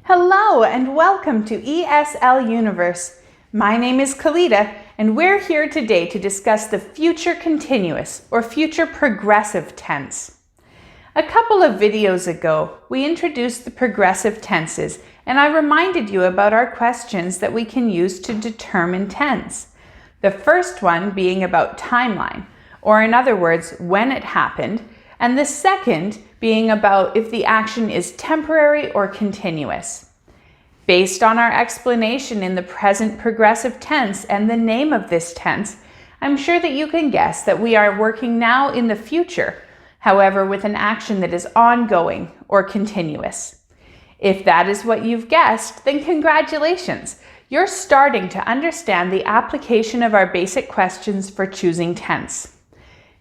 Hello and welcome to ESL Universe. My name is Kalita and we're here today to discuss the future continuous or future progressive tense. A couple of videos ago, we introduced the progressive tenses and I reminded you about our questions that we can use to determine tense. The first one being about timeline, or in other words, when it happened, and the second being about if the action is temporary or continuous. Based on our explanation in the present progressive tense and the name of this tense, I'm sure that you can guess that we are working now in the future, however with an action that is ongoing or continuous. If that is what you've guessed, then congratulations! You're starting to understand the application of our basic questions for choosing tense.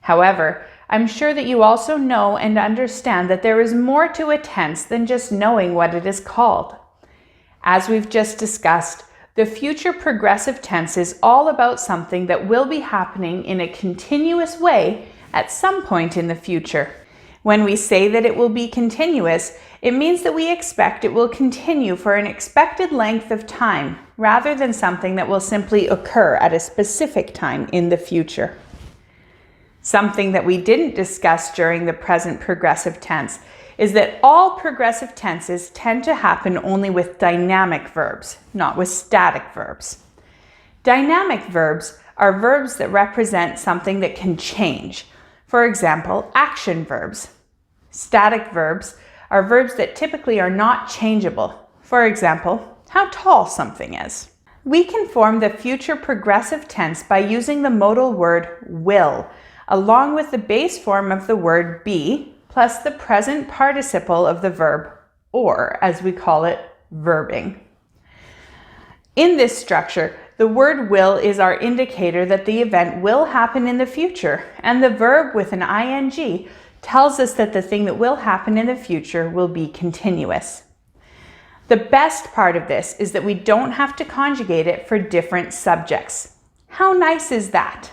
However, I'm sure that you also know and understand that there is more to a tense than just knowing what it is called. As we've just discussed, the future progressive tense is all about something that will be happening in a continuous way at some point in the future. When we say that it will be continuous, it means that we expect it will continue for an expected length of time, rather than something that will simply occur at a specific time in the future. Something that we didn't discuss during the present progressive tense is that all progressive tenses tend to happen only with dynamic verbs, not with static verbs. Dynamic verbs are verbs that represent something that can change. For example, action verbs. Static verbs are verbs that typically are not changeable. For example, how tall something is. We can form the future progressive tense by using the modal word will, along with the base form of the word be, plus the present participle of the verb, or, as we call it, verbing. In this structure, the word will is our indicator that the event will happen in the future, and the verb with an ing tells us that the thing that will happen in the future will be continuous. The best part of this is that we don't have to conjugate it for different subjects. How nice is that?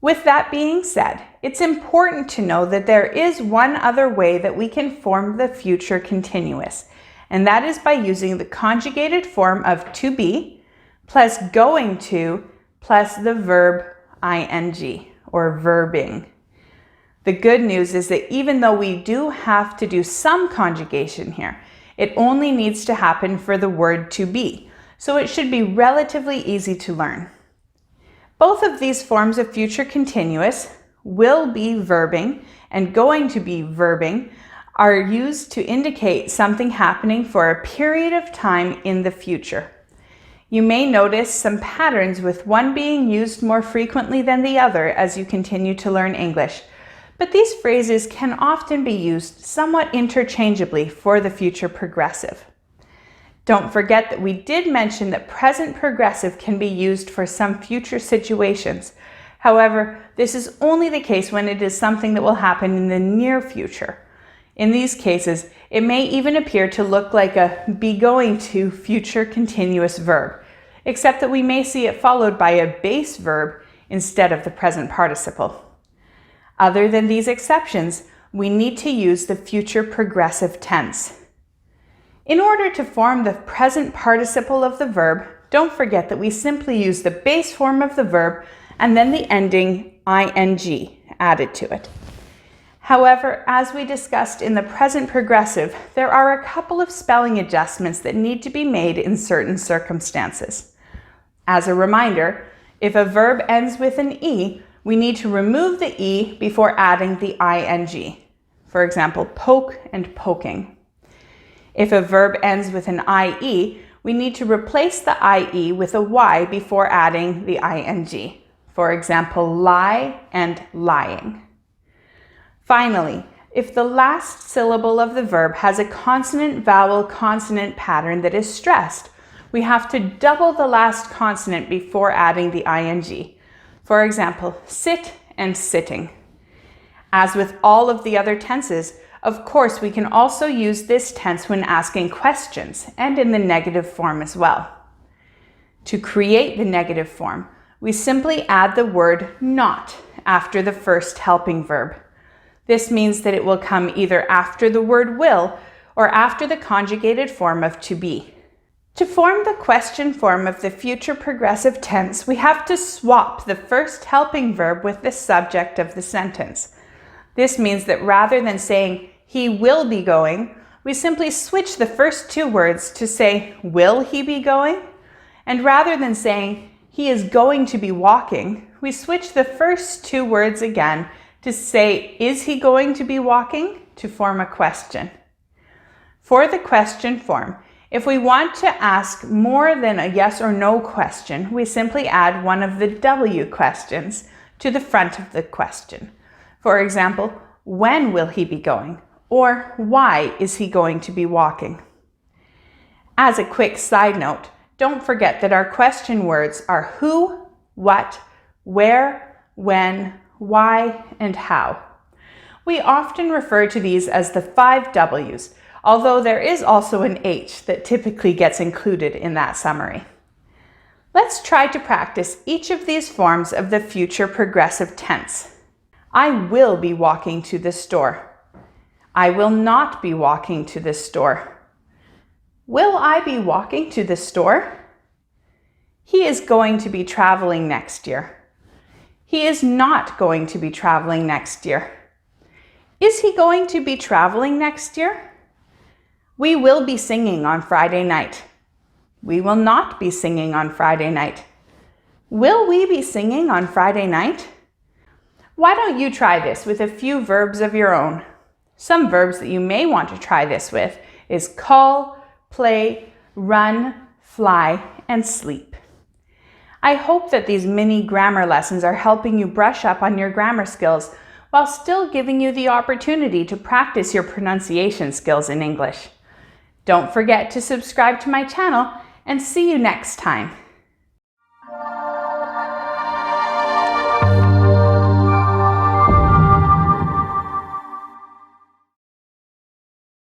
With that being said, it's important to know that there is one other way that we can form the future continuous, and that is by using the conjugated form of to be plus going to plus the verb ing, or verbing. The good news is that even though we do have to do some conjugation here, it only needs to happen for the word to be, so it should be relatively easy to learn. Both of these forms of future continuous, will be verbing and going to be verbing, are used to indicate something happening for a period of time in the future. You may notice some patterns with one being used more frequently than the other as you continue to learn English, but these phrases can often be used somewhat interchangeably for the future progressive. Don't forget that we did mention that present progressive can be used for some future situations. However, this is only the case when it is something that will happen in the near future. In these cases, it may even appear to look like a be going to future continuous verb, except that we may see it followed by a base verb instead of the present participle. Other than these exceptions, we need to use the future progressive tense. In order to form the present participle of the verb, don't forget that we simply use the base form of the verb and then the ending ing added to it. However, as we discussed in the present progressive, there are a couple of spelling adjustments that need to be made in certain circumstances. As a reminder, if a verb ends with an E, we need to remove the E before adding the ing. For example, poke and poking. If a verb ends with an IE, we need to replace the IE with a Y before adding the ing. For example, lie and lying. Finally, if the last syllable of the verb has a consonant-vowel-consonant pattern that is stressed, we have to double the last consonant before adding the ing. For example, sit and sitting. As with all of the other tenses, of course, we can also use this tense when asking questions and in the negative form as well. To create the negative form, we simply add the word not after the first helping verb. This means that it will come either after the word will or after the conjugated form of to be. To form the question form of the future progressive tense, we have to swap the first helping verb with the subject of the sentence. This means that rather than saying, he will be going, we simply switch the first two words to say, will he be going? And rather than saying, he is going to be walking, we switch the first two words again to say, is he going to be walking? To form a question. For the question form, if we want to ask more than a yes or no question, we simply add one of the W questions to the front of the question. For example, when will he be going? Or why is he going to be walking? As a quick side note, don't forget that our question words are who, what, where, when, why, and how. We often refer to these as the 5 W's, although there is also an H that typically gets included in that summary. Let's try to practice each of these forms of the future progressive tense. I will be walking to the store. I will not be walking to the store. Will I be walking to the store? He is going to be traveling next year. He is not going to be traveling next year. Is he going to be traveling next year? We will be singing on Friday night. We will not be singing on Friday night. Will we be singing on Friday night? Why don't you try this with a few verbs of your own? Some verbs that you may want to try this with is call, play, run, fly, and sleep. I hope that these mini grammar lessons are helping you brush up on your grammar skills while still giving you the opportunity to practice your pronunciation skills in English. Don't forget to subscribe to my channel and see you next time.